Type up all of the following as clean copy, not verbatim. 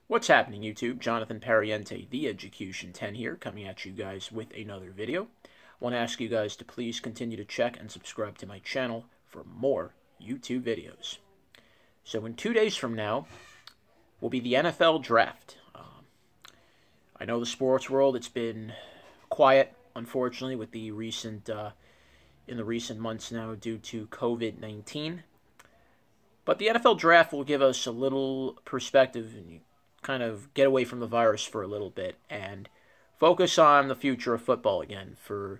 What's happening, YouTube? Jonathan Pariente, the Education 10 here, coming at you guys with another video. I want to ask you guys to please continue to check and subscribe to my channel for more YouTube videos. So in 2 days from now will be the NFL Draft. I know the sports world, it's been quiet, unfortunately, with the recent in the recent months now due to COVID-19. But the NFL Draft will give us a little perspective and kind of get away from the virus for a little bit and focus on the future of football again for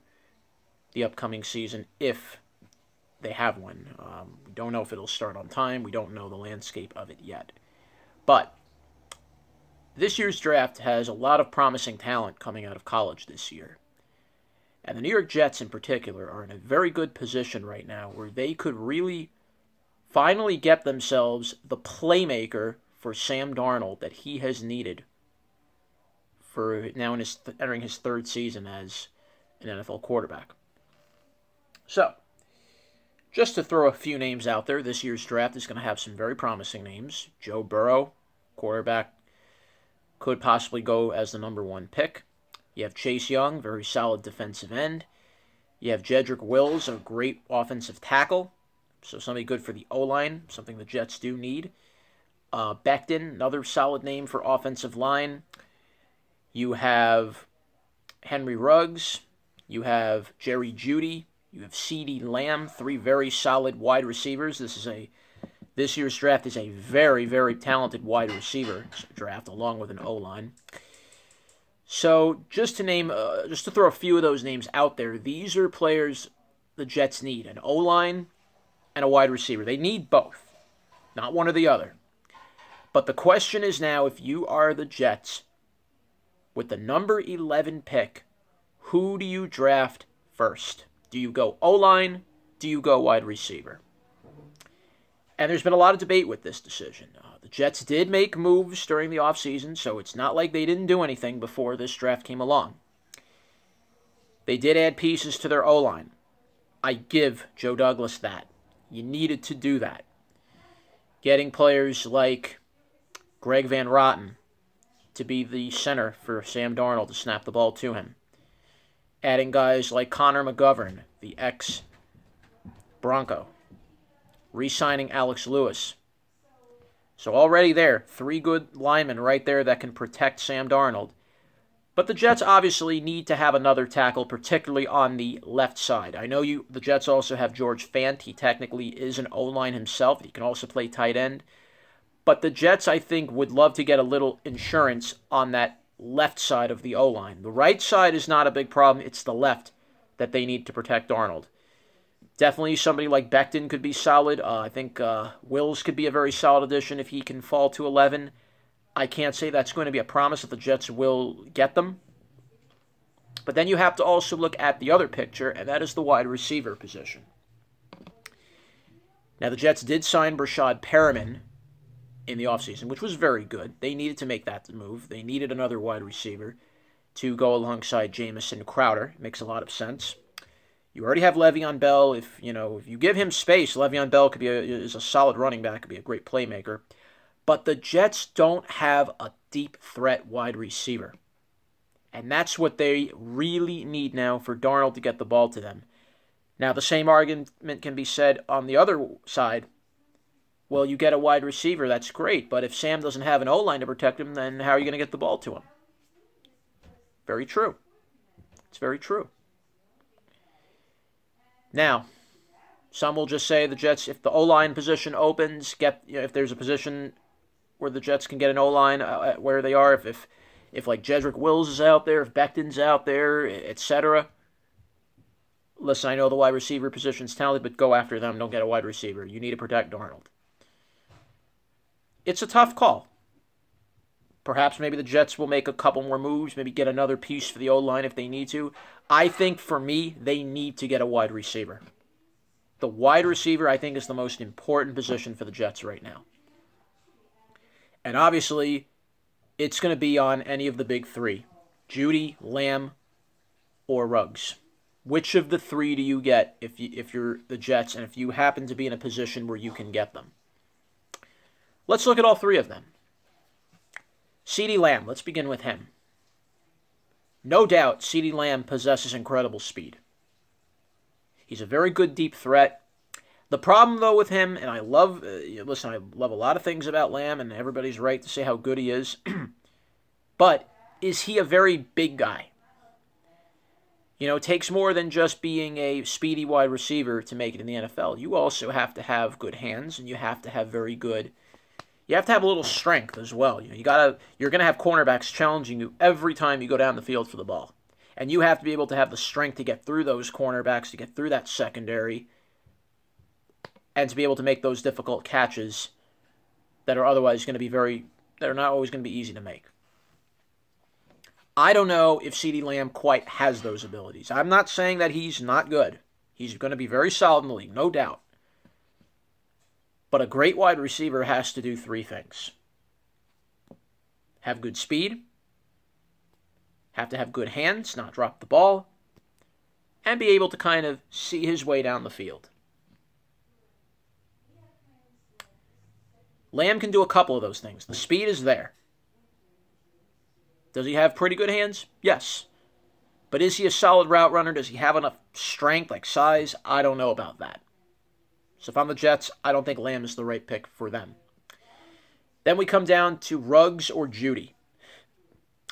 the upcoming season, if they have one. We don't know if it'll start on time. We don't know the landscape of it yet. But this year's draft has a lot of promising talent coming out of college this year. And the New York Jets in particular are in a very good position right now where they could really finally get themselves the playmaker for Sam Darnold that he has needed for now entering his third season as an NFL quarterback. So, just to throw a few names out there, this year's draft is going to have some very promising names. Joe Burrow, quarterback, could possibly go as the #1 pick. You have Chase Young, very solid defensive end. You have Jedrick Wills, a great offensive tackle. So somebody good for the O-line, something the Jets do need. Becton, another solid name for offensive line. You have Henry Ruggs. You have Jerry Jeudy. You have CeeDee Lamb, three very solid wide receivers. This year's draft is a very, very talented wide receiver draft, along with an O-line. So just to throw a few of those names out there, these are players the Jets need: an O-line and a wide receiver. They need both, not one or the other. But the question is now, if you are the Jets, with the #11 pick, who do you draft first? Do you go O-line? Do you go wide receiver? And there's been a lot of debate with this decision. The Jets did make moves during the offseason, so it's not like they didn't do anything before this draft came along. They did add pieces to their O-line. I give Joe Douglas that. You needed to do that. Getting players like Greg Van Roten to be the center for Sam Darnold to snap the ball to him. Adding guys like Connor McGovern, the ex-Bronco. Re-signing Alex Lewis. So already there, 3 good linemen right there that can protect Sam Darnold. But the Jets obviously need to have another tackle, particularly on the left side. I know the Jets also have George Fant. He technically is an O-line himself. He can also play tight end. But the Jets, I think, would love to get a little insurance on that left side of the O-line. The right side is not a big problem. It's the left that they need to protect Darnold. Definitely somebody like Becton could be solid. I think Wills could be a very solid addition if he can fall to 11. I can't say that's going to be a promise that the Jets will get them. But then you have to also look at the other picture, and that is the wide receiver position. Now, the Jets did sign Breshad Perriman in the offseason, which was very good. They needed to make that move. They needed another wide receiver to go alongside Jamison Crowder. It makes a lot of sense. You already have Le'Veon Bell. If you give him space, Le'Veon Bell is a solid running back, could be a great playmaker. But the Jets don't have a deep threat wide receiver. And that's what they really need now for Darnold to get the ball to them. Now, the same argument can be said on the other side. Well, you get a wide receiver, that's great, but if Sam doesn't have an O-line to protect him, then how are you going to get the ball to him? Very true. It's very true. Now, some will just say the Jets, if the O-line position opens, if there's a position where the Jets can get an O-line where they are, if like Jedrick Wills is out there, if Becton's out there, etc. Listen, I know the wide receiver position's talented, but go after them. Don't get a wide receiver. You need to protect Darnold. It's a tough call. Perhaps maybe the Jets will make a couple more moves, maybe get another piece for the O-line if they need to. I think, for me, they need to get a wide receiver. The wide receiver, I think, is the most important position for the Jets right now. And obviously, it's going to be on any of the big 3. Jeudy, Lamb, or Ruggs. Which of the 3 do you get if you're the Jets and if you happen to be in a position where you can get them? Let's look at all 3 of them. CeeDee Lamb, let's begin with him. No doubt, CeeDee Lamb possesses incredible speed. He's a very good deep threat. The problem, though, with him, and I love, listen, I love a lot of things about Lamb, and everybody's right to say how good he is, but is he a very big guy? You know, it takes more than just being a speedy wide receiver to make it in the NFL. You also have to have good hands, and you have to have you have to have a little strength as well. You know, you're going to have cornerbacks challenging you every time you go down the field for the ball. And you have to be able to have the strength to get through those cornerbacks, to get through that secondary, and to be able to make those difficult catches that are otherwise going to be that are not always going to be easy to make. I don't know if CeeDee Lamb quite has those abilities. I'm not saying that he's not good. He's going to be very solid in the league, no doubt. But a great wide receiver has to do three things. Have good speed, have to have good hands, not drop the ball, and be able to kind of see his way down the field. Lamb can do a couple of those things. The speed is there. Does he have pretty good hands? Yes. But is he a solid route runner? Does he have enough strength, like size? I don't know about that. So if I'm the Jets, I don't think Lamb is the right pick for them. Then we come down to Ruggs or Jeudy.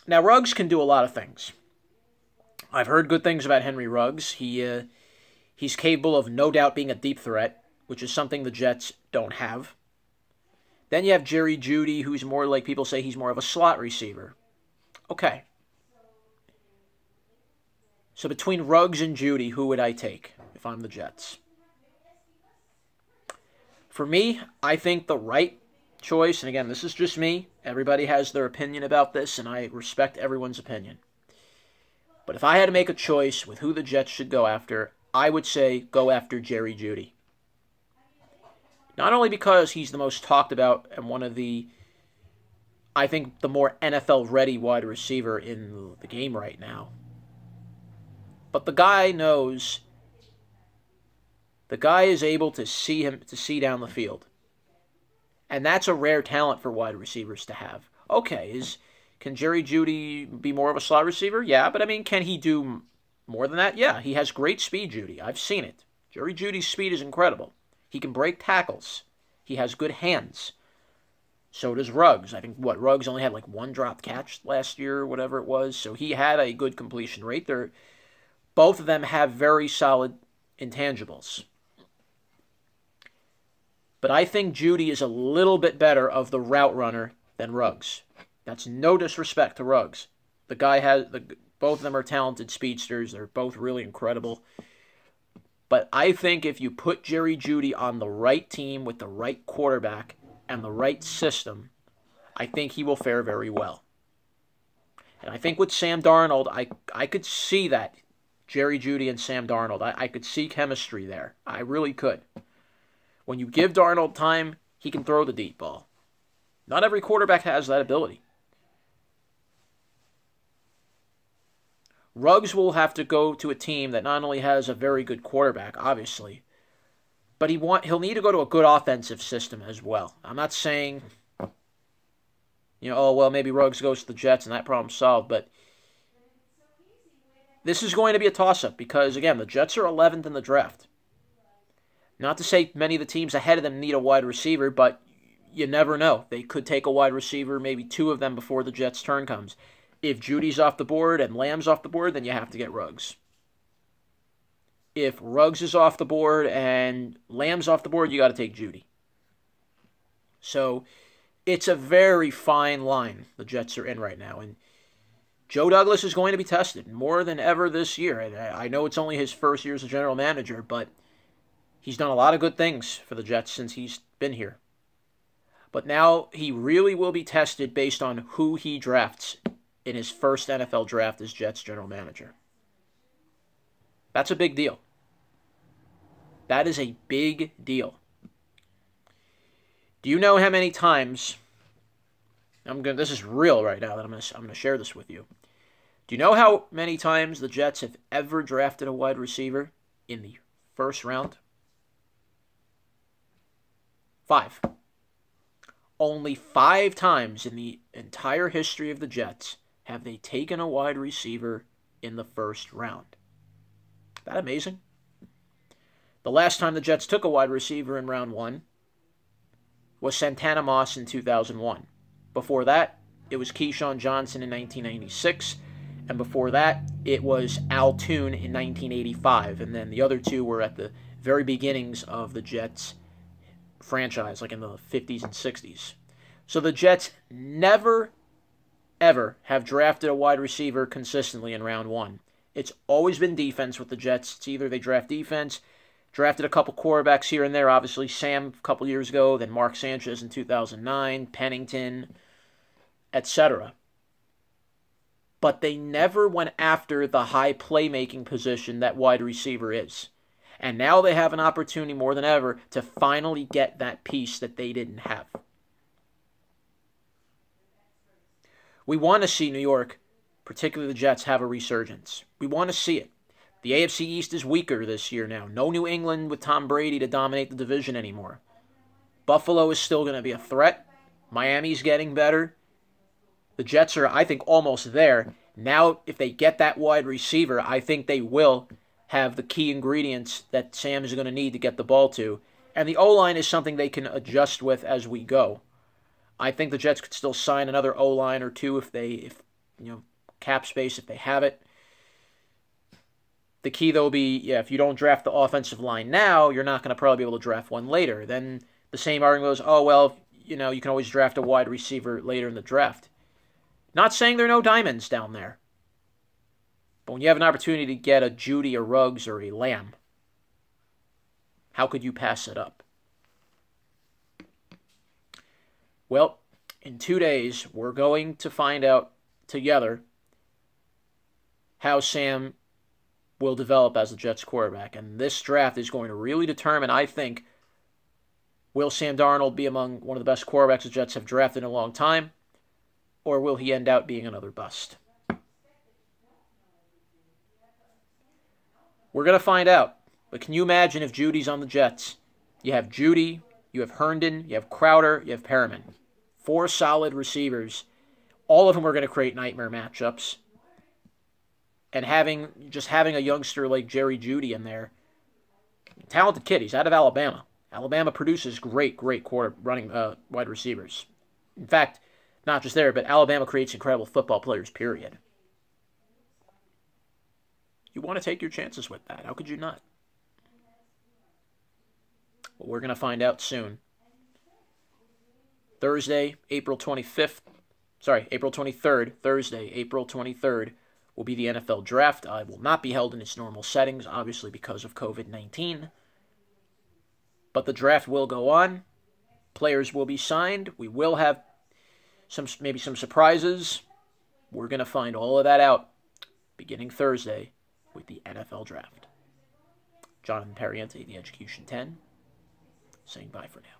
Now, Ruggs can do a lot of things. I've heard good things about Henry Ruggs. He's capable of no doubt being a deep threat, which is something the Jets don't have. Then you have Jerry Jeudy, who's more like people say he's more of a slot receiver. Okay. So between Ruggs and Jeudy, who would I take if I'm the Jets? For me, I think the right choice, and again, this is just me. Everybody has their opinion about this, and I respect everyone's opinion. But if I had to make a choice with who the Jets should go after, I would say go after Jerry Jeudy. Not only because he's the most talked about and one of the, I think, the more NFL-ready wide receiver in the game right now, but the guy knows. The guy is able to see down the field. And that's a rare talent for wide receivers to have. Okay, can Jerry Jeudy be more of a slot receiver? Yeah, but I mean, can he do more than that? Yeah, he has great speed, Jeudy. I've seen it. Jerry Jeudy's speed is incredible. He can break tackles. He has good hands. So does Ruggs. I think, Ruggs only had like one dropped catch last year, or whatever it was. So he had a good completion rate. Both of them have very solid intangibles. But I think Jeudy is a little bit better of the route runner than Ruggs. That's no disrespect to Ruggs. Both of them are talented speedsters. They're both really incredible. But I think if you put Jerry Jeudy on the right team with the right quarterback and the right system, I think he will fare very well. And I think with Sam Darnold, I could see that. Jerry Jeudy and Sam Darnold. I could see chemistry there. I really could. When you give Darnold time, he can throw the deep ball. Not every quarterback has that ability. Ruggs will have to go to a team that not only has a very good quarterback, obviously, but he'll need to go to a good offensive system as well. I'm not saying, maybe Ruggs goes to the Jets and that problem's solved, but this is going to be a toss-up because, again, the Jets are 11th in the draft. Not to say many of the teams ahead of them need a wide receiver, but you never know. They could take a wide receiver, maybe two of them before the Jets' turn comes. If Jeudy's off the board and Lamb's off the board, then you have to get Ruggs. If Ruggs is off the board and Lamb's off the board, you got to take Jeudy. So it's a very fine line the Jets are in right now. And Joe Douglas is going to be tested more than ever this year. And I know it's only his first year as a general manager, but he's done a lot of good things for the Jets since he's been here. But now he really will be tested based on who he drafts in his first NFL draft as Jets general manager. That's a big deal. That is a big deal. Do you know how many times, this is real right now that I'm going to share this with you. Do you know how many times the Jets have ever drafted a wide receiver in the first round? 5. Only 5 times in the entire history of the Jets have they taken a wide receiver in the first round. Isn't that amazing? The last time the Jets took a wide receiver in round 1 was Santana Moss in 2001. Before that, it was Keyshawn Johnson in 1996. And before that, it was Al Toon in 1985. And then the other two were at the very beginnings of the Jets franchise, like in the 50s and 60s. So the Jets never, ever have drafted a wide receiver consistently in round 1. It's always been defense with the Jets. It's either they draft defense, drafted a couple quarterbacks here and there, obviously Sam a couple years ago, then Mark Sanchez in 2009, Pennington, etc. But they never went after the high playmaking position that wide receiver is. And now they have an opportunity more than ever to finally get that piece that they didn't have. We want to see New York, particularly the Jets, have a resurgence. We want to see it. The AFC East is weaker this year now. No New England with Tom Brady to dominate the division anymore. Buffalo is still going to be a threat. Miami's getting better. The Jets are, I think, almost there. Now, if they get that wide receiver, I think they will have the key ingredients that Sam is going to need to get the ball to. And the O-line is something they can adjust with as we go. I think the Jets could still sign another O-line or two if cap space, if they have it. The key, though, will be, if you don't draft the offensive line now, you're not going to probably be able to draft one later. Then the same argument goes, you can always draft a wide receiver later in the draft. Not saying there are no diamonds down there. But when you have an opportunity to get a Judy, a Ruggs, or a Lamb, how could you pass it up? Well, in 2 days, we're going to find out together how Sam will develop as the Jets quarterback. And this draft is going to really determine, I think, will Sam Darnold be among one of the best quarterbacks the Jets have drafted in a long time? Or will he end up being another bust? We're going to find out. But can you imagine if Judy's on the Jets? You have Judy, you have Herndon, you have Crowder, you have Perriman. 4 solid receivers. All of them are going to create nightmare matchups. And having a youngster like Jerry Jeudy in there, talented kid. He's out of Alabama. Alabama produces great wide receivers. In fact, not just there, but Alabama creates incredible football players, period. You want to take your chances with that. How could you not? Well, we're going to find out soon. Thursday, April 23rd, Thursday, April 23rd, will be the NFL Draft. It will not be held in its normal settings, obviously because of COVID-19. But the draft will go on. Players will be signed. We will have maybe some surprises. We're going to find all of that out beginning Thursday with the NFL Draft. Jonathan Pariente, The Education 10, saying bye for now.